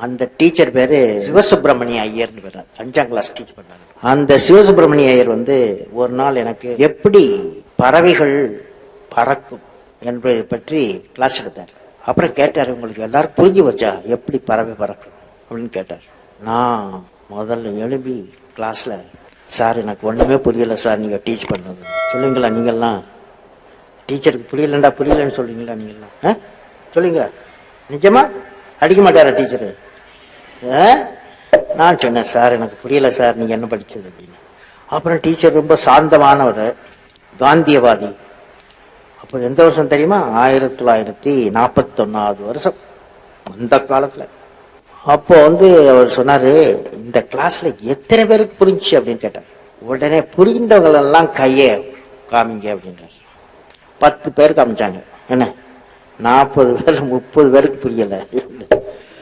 அந்த டீச்சர் பேரு சிவசுப்பிரமணிய ஐயர்னு பேர். 5ஆம் கிளாஸ் டீச் பண்ணாரு. அந்த சிவசுப்பிரமணிய ஐயர் ஒரு நாள் எனக்கு எப்படி பறவைகள் பறக்கும் என்பதை பற்றி கிளாஸ் எடுத்தார். அப்புறம் கேட்டார், உங்களுக்கு எல்லாரும் புரிஞ்சு வச்சா எப்படி பறவை பறக்கும் அப்படின்னு கேட்டார். நான் முதல்ல எழுப்பி கிளாஸ்ல, சார் எனக்கு ஒண்ணுமே புரியல சார் நீங்க டீச் பண்ணது. சொல்லுங்களா நீங்கெல்லாம் டீச்சருக்கு புரியலன்னு சொல்றீங்களா நீங்கெல்லாம்? சொல்லுங்க, நிஜமா அடிக்க மாட்டாரா டீச்சரு? நான் சொன்னேன், சார் எனக்கு புரியல சார் நீங்க என்ன படிச்சது அப்படின்னு. அப்புறம் டீச்சர் ரொம்ப சாந்தமானவர், காந்தியவாதி. அப்போ எந்த வருஷம் தெரியுமா? 1941 வருஷம், அந்த காலத்துல. அப்போ அவர் சொன்னாரு, இந்த கிளாஸ்ல எத்தனை பேருக்கு புரிஞ்சு அப்படின்னு கேட்டார். உடனே புரிந்தவங்க எல்லாம் கைய காமிங்க அப்படின்றார். 10 பேர் காமிச்சாங்க. என்ன 40 பேர் 30 பேருக்கு புரியல.